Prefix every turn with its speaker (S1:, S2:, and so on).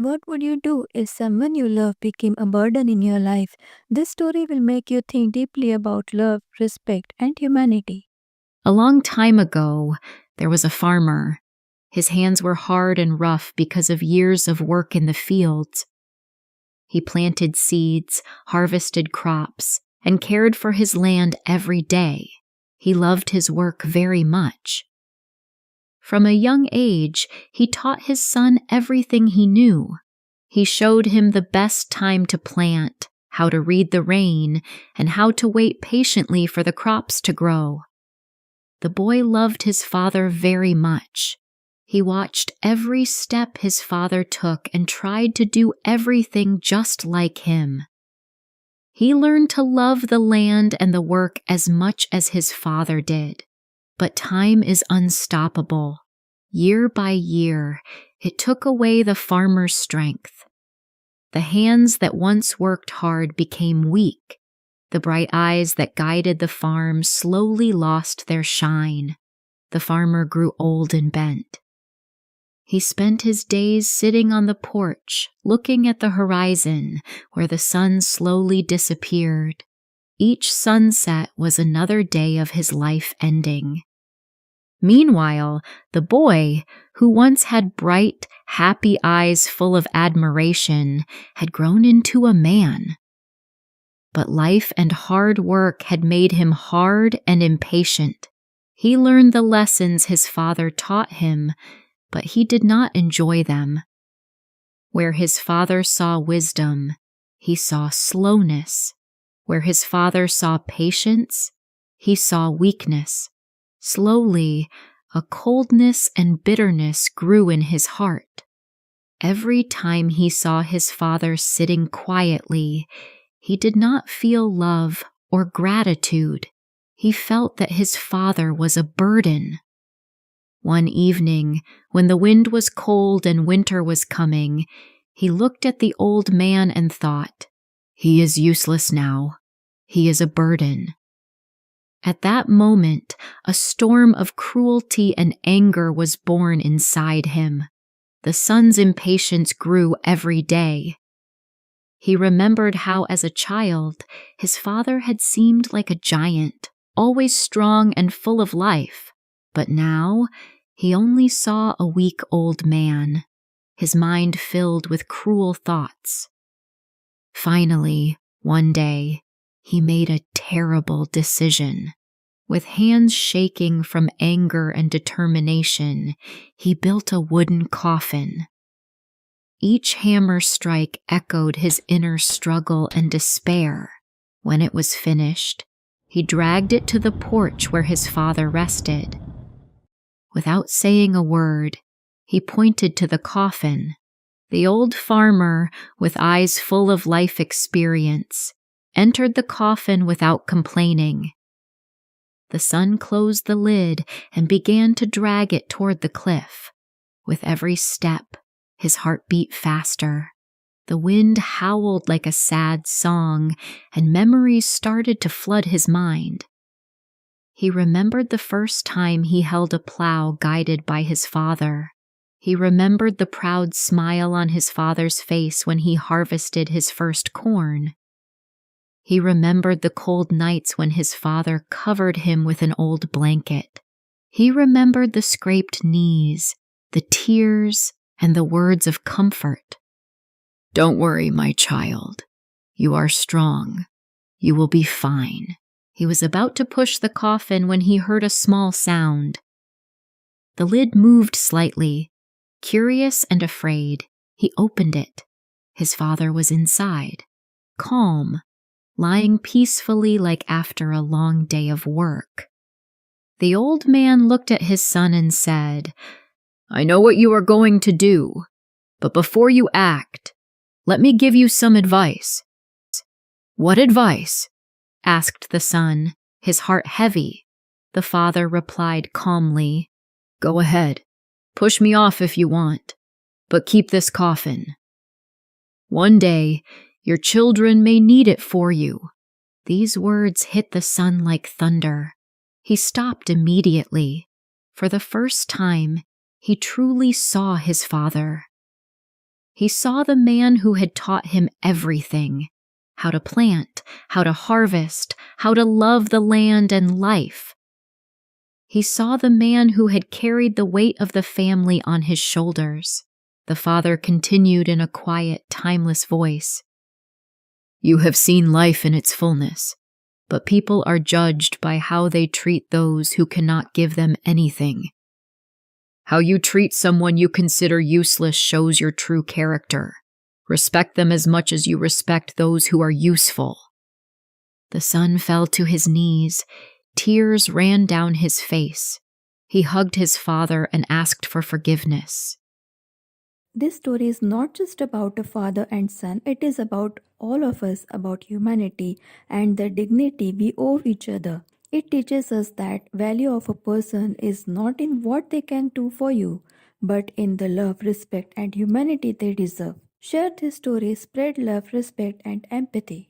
S1: What would you do if someone you love became a burden in your life? This story will make you think deeply about love, respect, and humanity.
S2: A long time ago, there was a farmer. His hands were hard and rough because of years of work in the fields. He planted seeds, harvested crops, and cared for his land every day. He loved his work very much. From a young age, he taught his son everything he knew. He showed him the best time to plant, how to read the rain, and how to wait patiently for the crops to grow. The boy loved his father very much. He watched every step his father took and tried to do everything just like him. He learned to love the land and the work as much as his father did. But time is unstoppable. Year by year, it took away the farmer's strength. The hands that once worked hard became weak. The bright eyes that guided the farm slowly lost their shine. The farmer grew old and bent. He spent his days sitting on the porch, looking at the horizon where the sun slowly disappeared. Each sunset was another day of his life ending. Meanwhile, the boy, who once had bright, happy eyes full of admiration, had grown into a man. But life and hard work had made him hard and impatient. He learned the lessons his father taught him, but he did not enjoy them. Where his father saw wisdom, he saw slowness. Where his father saw patience, he saw weakness. Slowly, a coldness and bitterness grew in his heart. Every time he saw his father sitting quietly, he did not feel love or gratitude. He felt that his father was a burden. One evening, when the wind was cold and winter was coming, he looked at the old man and thought, "He is useless now. He is a burden." At that moment, a storm of cruelty and anger was born inside him. The son's impatience grew every day. He remembered how, as a child, his father had seemed like a giant, always strong and full of life. But now, he only saw a weak old man, his mind filled with cruel thoughts. Finally, one day, he made a terrible decision. With hands shaking from anger and determination, he built a wooden coffin. Each hammer strike echoed his inner struggle and despair. When it was finished, he dragged it to the porch where his father rested. Without saying a word, he pointed to the coffin. The old farmer, with eyes full of life experience, entered the coffin without complaining. The son closed the lid and began to drag it toward the cliff. With every step, his heart beat faster. The wind howled like a sad song, and memories started to flood his mind. He remembered the first time he held a plow guided by his father. He remembered the proud smile on his father's face when he harvested his first corn. He remembered the cold nights when his father covered him with an old blanket. He remembered the scraped knees, the tears, and the words of comfort. "Don't worry, my child. You are strong. You will be fine." He was about to push the coffin when he heard a small sound. The lid moved slightly. Curious and afraid, he opened it. His father was inside, calm, lying peacefully like after a long day of work. The old man looked at his son and said, "I know what you are going to do, but before you act, let me give you some advice." "What advice?" asked the son, his heart heavy. The father replied calmly, "Go ahead. Push me off if you want, but keep this coffin. One day, your children may need it for you." These words hit the son like thunder. He stopped immediately. For the first time, he truly saw his father. He saw the man who had taught him everything: how to plant, how to harvest, how to love the land and life. He saw the man who had carried the weight of the family on his shoulders. The father continued in a quiet, timeless voice. You have seen life in its fullness, but people are judged by how they treat those who cannot give them anything. How you treat someone you consider useless shows your true character. Respect them as much as you respect those who are useful. The son fell to his knees. Tears ran down his face. He hugged his father and asked for forgiveness.
S1: This story is not just about a father and son, it is about all of us, about humanity and the dignity we owe each other. It teaches us that value of a person is not in what they can do for you, but in the love, respect and humanity they deserve. Share this story, spread love, respect and empathy.